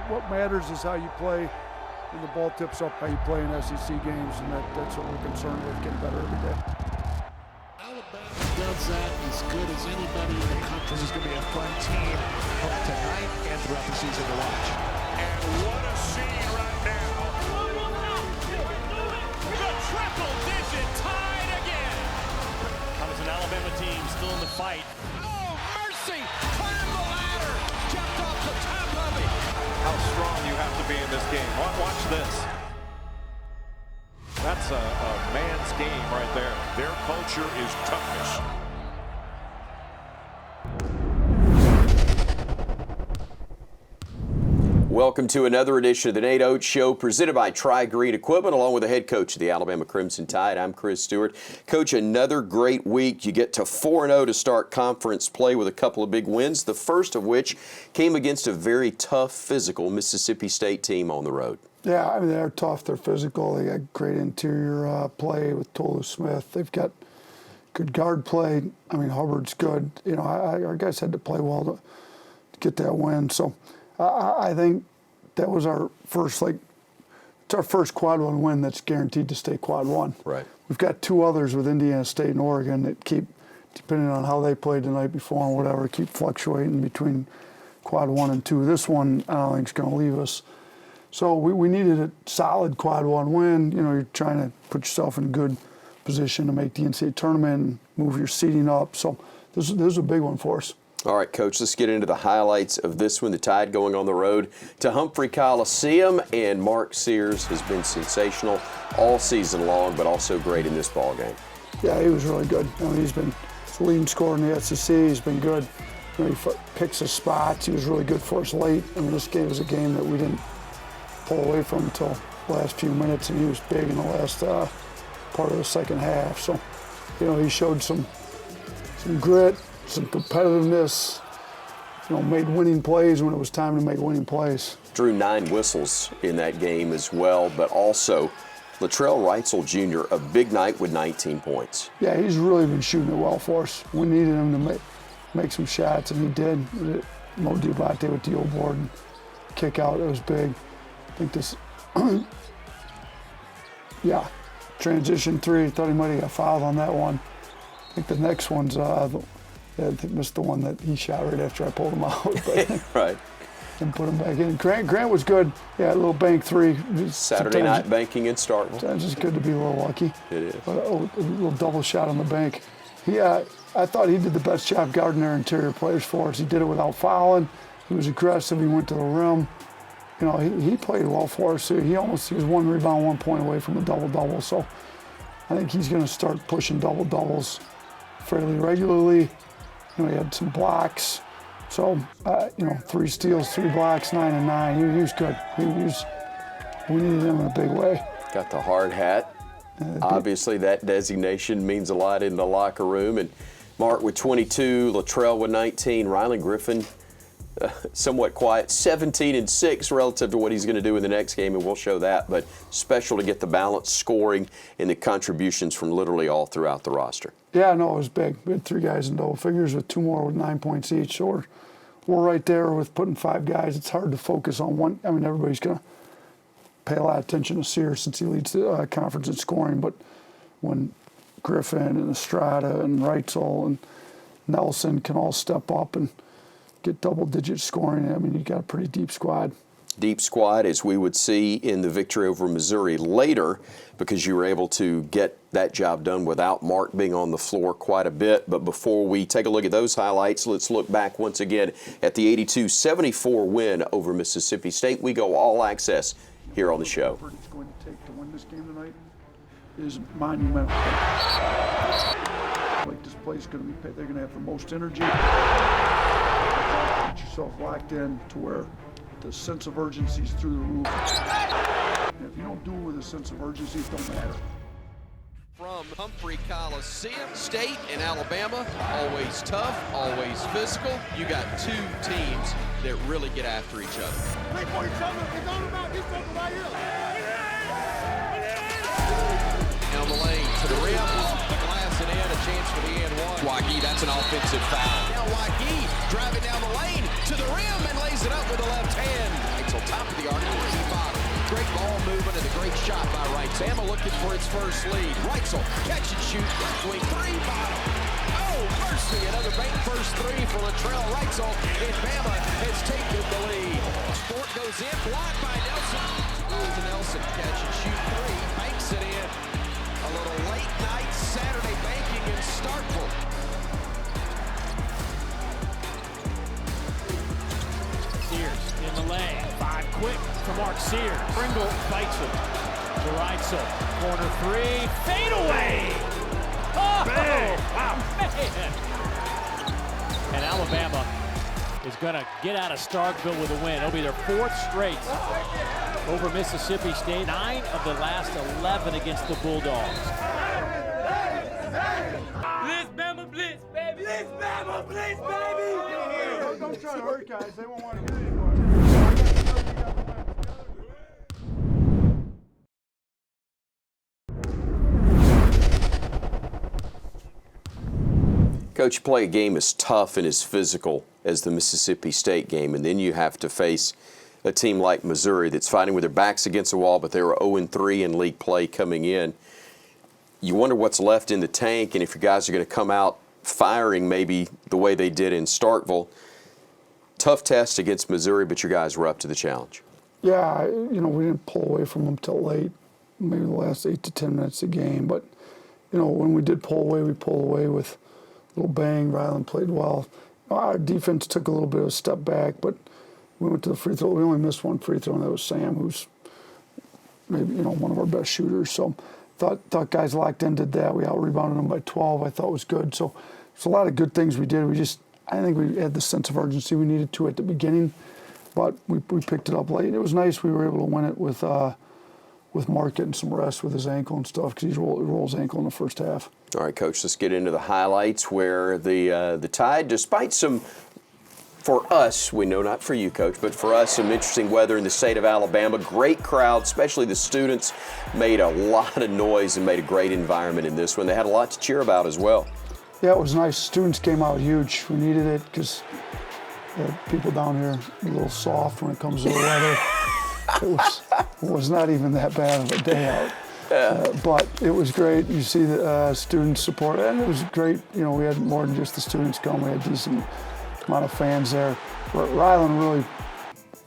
what matters is how you play. When the ball tips up, how you play in SEC games, and that's what we're concerned with, getting better every day. Alabama does that as good as anybody in the country. This is going to be a fun team both tonight and throughout the season to watch. And what a scene right now. The triple-digit tied again. How does an Alabama team still in the fight? Oh, mercy! Climb the ladder! Jumped off the top of it! How strong you have to be in this game. Watch this. That's a man's game right there. Their culture is toughness. Welcome to another edition of the Nate Oats Show, presented by Tri-Green Equipment, along with the head coach of the Alabama Crimson Tide. I'm Chris Stewart. Coach, another great week. You get to 4-0 to start conference play with a couple of big wins, the first of which came against a very tough, physical Mississippi State team on the road. Yeah, I mean, they're tough. They're physical. They got great interior play with Tolu Smith. They've got good guard play. I mean, Hubbard's good. You know, our guys had to play well to get that win. So I think that was our first, it's our first quad one win that's guaranteed to stay quad one. Right. We've got two others with Indiana State and Oregon that keep, depending on how they played the night before and whatever, keep fluctuating between quad 1 and 2. This one, I don't think is going to leave us. So we needed a solid quad 1 win. You know, you're trying to put yourself in a good position to make the NCAA tournament and move your seeding up. So this is a big one for us. All right, Coach, let's get into the highlights of this one. The Tide going on the road to Humphrey Coliseum, and Mark Sears has been sensational all season long, but also great in this ball game. Yeah, he was really good. I mean, he's been leading scorer in the SEC. He's been good. You know, he picks his spots. He was really good for us late. I mean, this game was a game that we didn't pull away from until the last few minutes, and he was big in the last part of the second half. So, you know, he showed some grit, some competitiveness, you know, made winning plays when it was time to make winning plays. Drew 9 whistles in that game as well, but also Latrell Reitzel Jr., a big night with 19 points. Yeah, he's really been shooting it well for us. We needed him to make some shots, and he did. Mo Diabate with the old board and kick out, it was big. I think this, yeah, transition 3, I thought he might have got fouled on that one. I think the next one's, I think missed the one that he shot right after I pulled him out. But right. And put him back in. Grant was good. Yeah, a little bank 3. Saturday night banking in Starkville. Sometimes it's good to be a little lucky. It is. But, a little double shot on the bank. I thought he did the best job guarding their interior players for us. He did it without fouling. He was aggressive. He went to the rim. You know, he played well for us. He was 1 rebound, 1 point away from a double-double. So I think he's going to start pushing double-doubles fairly regularly. You know, he had some blocks. So, you know, 3 steals, 3 blocks, 9 and 9. He was good. We needed him in a big way. Got the hard hat. Obviously, that designation means a lot in the locker room. And Mark with 22, Latrell with 19, Rylan Griffin somewhat quiet, 17 and 6 relative to what he's going to do in the next game, and we'll show that. But special to get the balance scoring and the contributions from literally all throughout the roster. Yeah, no, it was big. We had 3 guys in double figures with 2 more with 9 points each. So we're right there with putting 5 guys. It's hard to focus on one. I mean, everybody's going to pay a lot of attention to Sears since he leads the conference in scoring. But when Griffin and Estrada and Reitzel and Nelson can all step up and get double-digit scoring, I mean, you got a pretty deep squad. Deep squad, as we would see in the victory over Missouri later, because you were able to get that job done without Mark being on the floor quite a bit. But before we take a look at those highlights, let's look back once again at the 82-74 win over Mississippi State. We go all access here on the show. What it's going to take to win this game tonight is monumental. Like, this place is going to be, they're going to have the most energy. Get yourself locked in to where the sense of urgency is through the roof. And if you don't do it with a sense of urgency, it don't matter. From Humphrey Coliseum, State and Alabama, always tough, always physical. You got 2 teams that really get after each other. Down the lane to the rim, off the glass and in, a chance for the and one. Waukee, that's an offensive foul. Now Waukee driving down the lane to the rim and lays it up with the left hand. Axel top Gardner, he bottom. Great ball movement and a great shot by Reitzel. Bama looking for its first lead. Reitzel, catch and shoot, left wing three, bottom. Oh, mercy, another bank first three for Latrell Reitzel, and Bama has taken the lead. Sport goes in, blocked by Nelson. To Nelson, catch and shoot three, banks it in. A little late night Saturday banking in Starkville. Sears in the lane. 5 quick to Mark Sears. Pringle fights it. To Reitzel. Corner three. Fade away. Oh, wow, man. And Alabama is going to get out of Starkville with a win. It'll be their 4th straight over Mississippi State. 9 of the last 11 against the Bulldogs. Blitz, Bama, blitz, baby. Blitz, Bama, blitz, baby. Don't try to hurt guys. They won't want to hear anymore. Coach, you play a game as tough and as physical as the Mississippi State game, and then you have to face a team like Missouri that's fighting with their backs against the wall, but they were 0-3 in league play coming in. You wonder what's left in the tank, and if your guys are going to come out firing maybe the way they did in Starkville. Tough test against Missouri, but your guys were up to the challenge. Yeah, you know, we didn't pull away from them till late, maybe the last 8 to 10 minutes of the game. But, you know, when we did pull away, we pulled away with a little bang. Ryland played well. Our defense took a little bit of a step back, but we went to the free throw. We only missed one free throw, and that was Sam, who's maybe, you know, one of our best shooters. So thought guys locked in, did that. We out-rebounded them by 12. I thought was good. So there's a lot of good things we did. I think we had the sense of urgency we needed to at the beginning, but we picked it up late. It was nice we were able to win it with Mark getting some rest with his ankle and stuff, because he rolled his ankle in the first half. All right, Coach, let's get into the highlights where the Tide, despite some, for us, we know not for you, Coach, but for us, some interesting weather in the state of Alabama. Great crowd, especially the students, made a lot of noise and made a great environment in this one. They had a lot to cheer about as well. Yeah, it was nice. Students came out huge. We needed it because people down here are a little soft when it comes to the weather. It was not even that bad of a day out. But it was great. You see the student support, and it was great. You know, we had more than just the students come. We had a decent amount of fans there. But Ryland really,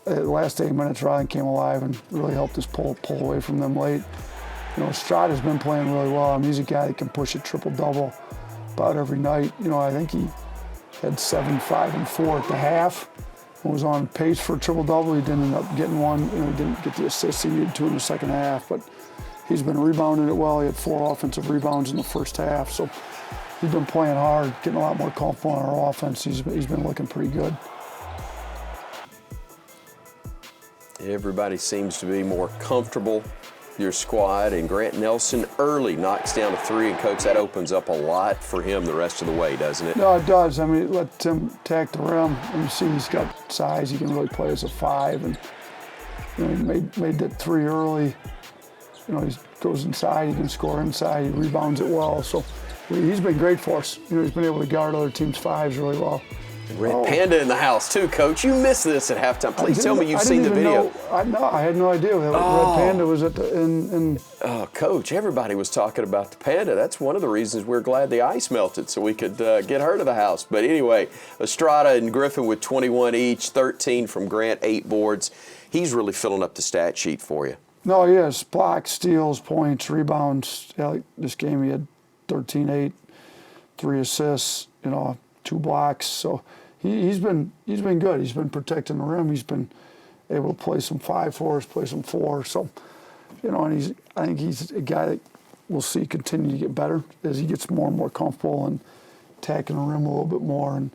the last 8 minutes, Ryland came alive and really helped us pull away from them late. You know, Strada's been playing really well. I mean, he's a guy that can push a triple-double about every night. You know, I think he had 7, 5, and 4 at the half and was on pace for a triple-double. He didn't end up getting one. You know, he didn't get the assist. He needed 2 in the second half, but he's been rebounding it well. He had 4 offensive rebounds in the first half, so he's been playing hard, getting a lot more comfortable on our offense. He's been looking pretty good. Everybody seems to be more comfortable, your squad, and Grant Nelson early knocks down a 3, and Coach, that opens up a lot for him the rest of the way, doesn't it? No, it does. I mean, let Tim attack the rim, and you see he's got size. He can really play as a 5, and you know, he made that 3 early. You know, he goes inside, he can score inside, he rebounds it well. So he's been great for us. You know, he's been able to guard other teams' 5s really well. Red Panda in the house too, Coach. You missed this at halftime. Please tell me you've seen the video. I had no idea that Red Panda was at the Oh, Coach, everybody was talking about the Panda. That's one of the reasons we're glad the ice melted so we could get her to the house. But anyway, Estrada and Griffin with 21 each, 13 from Grant, 8 boards. He's really filling up the stat sheet for you. No, he has blocks, steals, points, rebounds. Yeah, like this game he had 13, 8, 3 assists, you know, 2 blocks. So he's been good. He's been protecting the rim. He's been able to play some 5 for us, play some 4. So, you know, and I think he's a guy that we'll see continue to get better as he gets more and more comfortable and attacking the rim a little bit more. And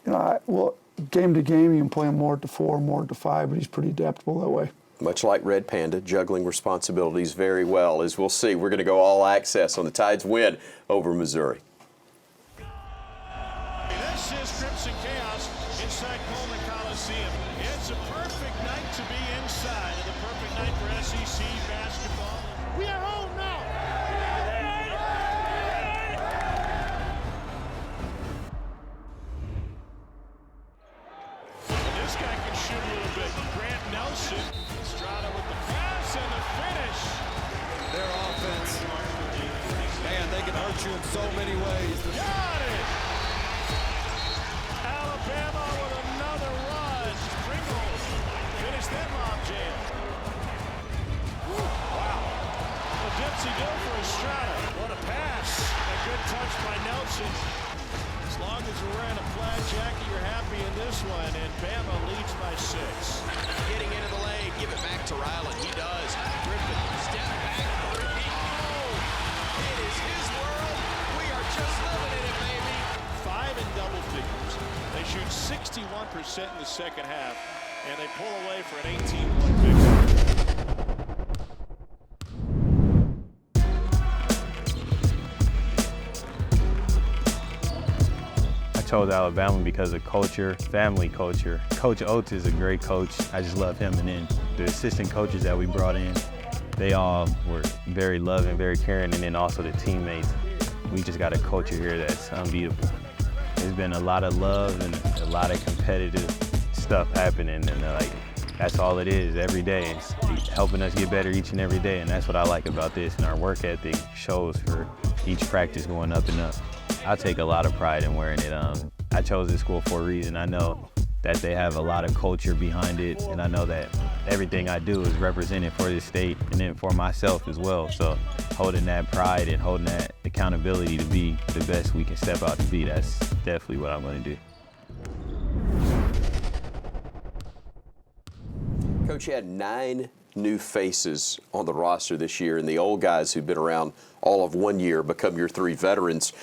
you know, game to game, you can play him more at the 4, more at the 5, but he's pretty adaptable that way. Much like Red Panda, juggling responsibilities very well. As we'll see, we're going to go all access on the Tide's win over Missouri. This is Crimson Chaos inside Coleman Coliseum. It's a perfect night to be inside, and the perfect night for SEC basketball. We are home now. This guy can shoot a little bit. Grant Nelson Estrada with the pass and the finish. Their offense, man, they can hurt you in so many ways. Got it! Alabama with another run. Pringles finish that lob jam. Wow. A dipsy-do for Estrada. What a pass. A good touch by Nelson. As long as you're wearing a plaid jacket, you're happy in this one. And Bama leads by 6. Getting into the lane, give it back to Ryland. He does. Griffin, step back, three. Oh, it is his world. We are just living in it, baby. 5 in double figures. They shoot 61% in the second half, and they pull away for an 18-point victory. I chose Alabama because of culture, family culture. Coach Oats is a great coach. I just love him. And then the assistant coaches that we brought in, they all were very loving, very caring, and then also the teammates. We just got a culture here that's unbeatable. There's been a lot of love and a lot of competitive stuff happening, and that's all it is every day. It's helping us get better each and every day, and that's what I like about this. And our work ethic shows for each practice going up and up. I take a lot of pride in wearing it. I chose this school for a reason. I know that they have a lot of culture behind it, and I know that everything I do is represented for this state and then for myself as well. So holding that pride and holding that accountability to be the best we can step out to be, that's definitely what I'm going to do. Coach, you had 9 new faces on the roster this year, and the old guys who've been around all of 1 year become your 3 veterans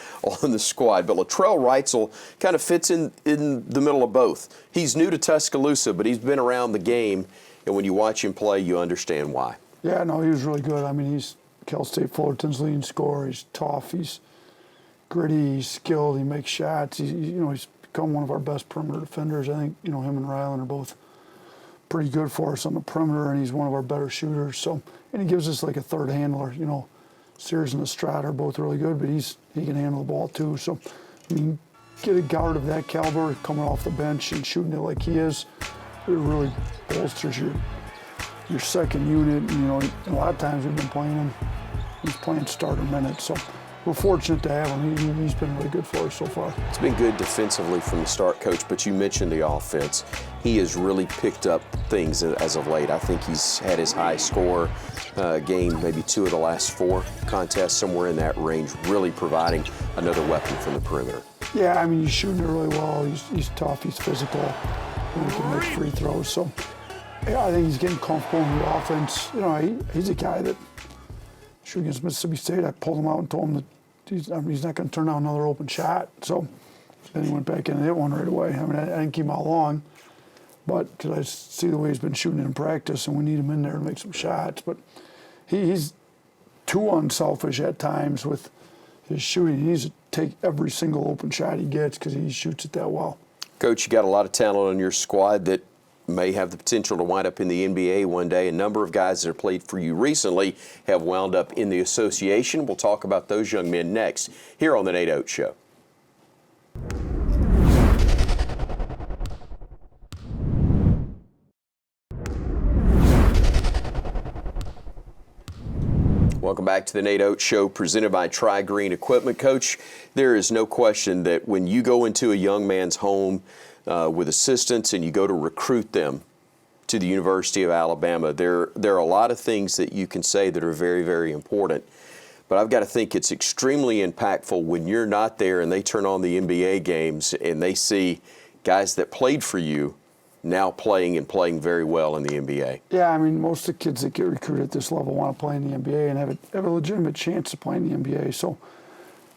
on the squad. But Latrell Wrightsell kind of fits in the middle of both. He's new to Tuscaloosa, but he's been around the game, and when you watch him play, you understand why. Yeah, no, he was really good. I mean, he's Cal State Fullerton's leading scorer. He's tough. He's gritty. He's skilled. He makes shots. He's become one of our best perimeter defenders. I think, him and Ryland are both pretty good for us on the perimeter, and he's one of our better shooters. So, and he gives us like a third handler. Sears and Estrada are both really good, but he can handle the ball too. So, I mean, get a guard of that caliber coming off the bench and shooting it like he is, it really bolsters your second unit. And, a lot of times we've been playing him. He's playing starter minutes, so we're fortunate to have him. He's been really good for us so far. It's been good defensively from the start, Coach, but you mentioned the offense. He has really picked up things as of late. I think he's had his high score game, maybe 2 of the last 4 contests, somewhere in that range, really providing another weapon from the perimeter. Yeah, I mean, he's shooting it really well. He's tough, he's physical, and he can make free throws. So, yeah, I think he's getting comfortable in the offense. He's a guy that, shooting against Mississippi State, I pulled him out and told him that he's not going to turn down another open shot. So then he went back in and hit one right away. I mean, I didn't keep him out long, but because I see the way he's been shooting in practice, and we need him in there to make some shots. But he's too unselfish at times with his shooting. He needs to take every single open shot he gets because he shoots it that well. Coach, you got a lot of talent on your squad that may have the potential to wind up in the NBA one day. A number of guys that have played for you recently have wound up in the association. We'll talk about those young men next here on the Nate Oats Show. Welcome back to the Nate Oats Show, presented by Tri-Green Equipment. Coach, there is no question that when you go into a young man's home with assistants and you go to recruit them to the University of Alabama, there are a lot of things that you can say that are very, very important. But I've got to think it's extremely impactful when you're not there and they turn on the NBA games and they see guys that played for you now playing and playing very well in the NBA. Yeah, I mean, most of the kids that get recruited at this level want to play in the NBA and have a legitimate chance to play in the NBA. So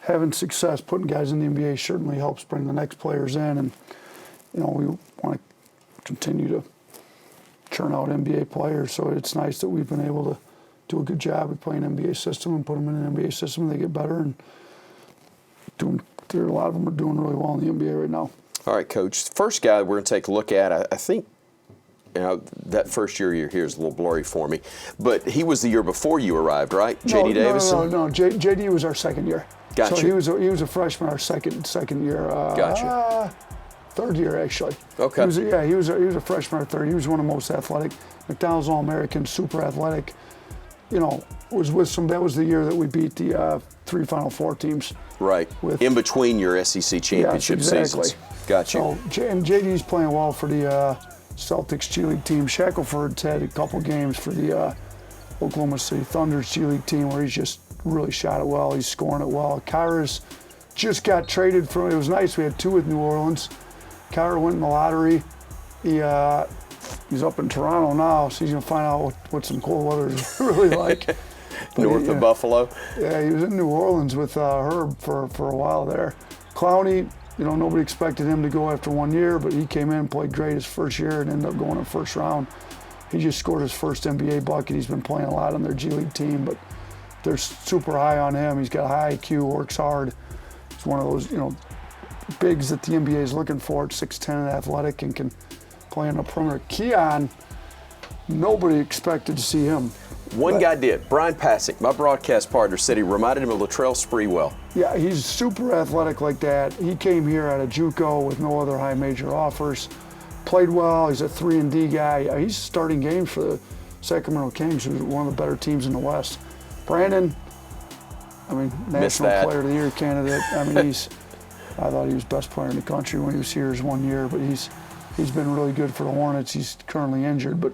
having success, putting guys in the NBA certainly helps bring the next players in. And, we want to continue to churn out NBA players. So it's nice that we've been able to do a good job at playing NBA system and put them in an NBA system and they get better. And a lot of them are doing really well in the NBA right now. All right, Coach. First guy we're going to take a look at, I think, that first year you're here is a little blurry for me, but he was the year before you arrived, right? J.D. Davis? No. J.D. was our second year. Gotcha. So he was a freshman our second year. Gotcha. third year actually. Okay. He was a freshman or third. He was one of the most athletic. McDonald's All-American, super athletic. You know, was with some. That was the year that we beat the 3 Final Four teams. Right. In between your SEC championship seasons. Got you. So, and JD's playing well for the Celtics G League team. Shackelford's had a couple games for the Oklahoma City Thunder's G League team where he's just really shot it well. He's scoring it well. Kyra's just got traded from. It was nice. We had 2 with New Orleans. Kyra went in the lottery. He's up in Toronto now, so he's gonna find out what some cold weather is really like. North of Buffalo. Yeah, he was in New Orleans with Herb for a while there. Clowney, you know, nobody expected him to go after 1 year, but he came in and played great his first year and ended up going in first round. He just scored his first NBA bucket. He's been playing a lot on their G League team, but they're super high on him. He's got high IQ, works hard. He's one of those, you know, bigs that the NBA is looking for. 6'10" and athletic and can play in the perimeter. Keon, nobody expected to see him. One guy did. Brian Pasick, my broadcast partner, said he reminded him of Latrell Sprewell. Yeah, he's super athletic like that. He came here out of JUCO with no other high major offers. Played well. He's a 3-and-D guy. He's starting games for the Sacramento Kings, who's one of the better teams in the West. Brandon, I mean, National Player of the Year candidate. I mean, I thought he was best player in the country when he was here his 1 year, but he's been really good for the Hornets. He's currently injured, but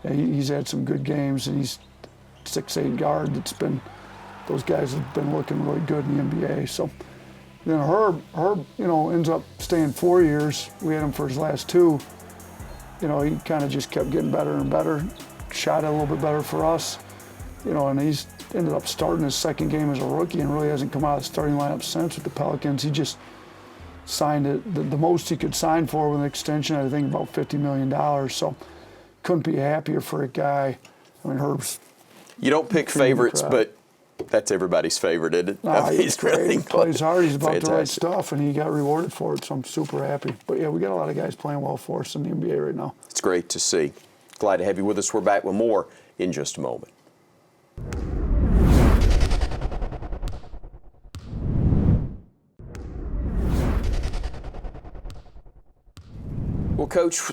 he's had some good games, and he's 6'8" guard. Those guys have been looking really good in the NBA. So then Herb, you know, ends up staying 4 years. We had him for his last 2. You know, he kind of just kept getting better and better. Shot it a little bit better for us. You know, and he's ended up starting his second game as a rookie and really hasn't come out of the starting lineup since with the Pelicans. He just signed it, the most he could sign for with an extension, I think about $50 million. So couldn't be happier for a guy. I mean, Herb's. You don't pick favorites, but that's everybody's favorite, isn't it? Nah, he's great. Really He plays hard. He's about fantastic. the right stuff, and he got rewarded for it, so I'm super happy. But, yeah, we got a lot of guys playing well for us in the NBA right now. It's great to see. Glad to have you with us. We're back with more in just a moment. Well, Coach,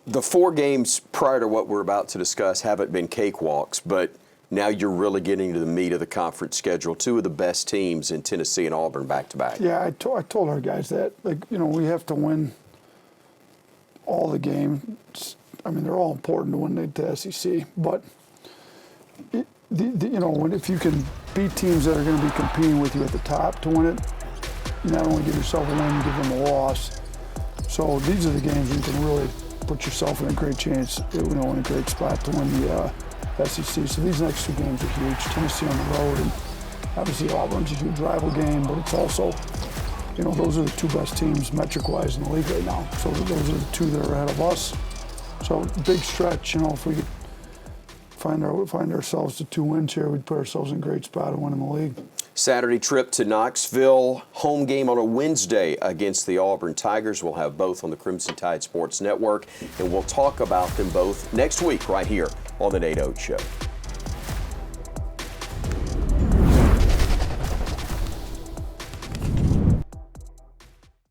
the 4 games prior to what we're about to discuss haven't been cakewalks, but now you're really getting to the meat of the conference schedule. 2 of the best teams in Tennessee and Auburn back-to-back. Yeah, I told our guys that. Like, you know, we have to win all the games. I mean, they're all important to win the SEC, but you know, if you can beat teams that are going to be competing with you at the top to win it, you not only give yourself a win, you give them a loss. So these are the games where you can really put yourself in a great chance, you know, in a great spot to win the SEC. So these next 2 games are huge. Tennessee on the road, and obviously Auburn's a huge rival game, but it's also, you know, those are the 2 best teams metric-wise in the league right now. So those are the 2 that are ahead of us. So big stretch, you know, if we could find ourselves to 2 wins here, we'd put ourselves in a great spot to win in the league. Saturday trip to Knoxville, home game on a Wednesday against the Auburn Tigers. We'll have both on the Crimson Tide Sports Network, and we'll talk about them both next week right here on the Nate Oats Show.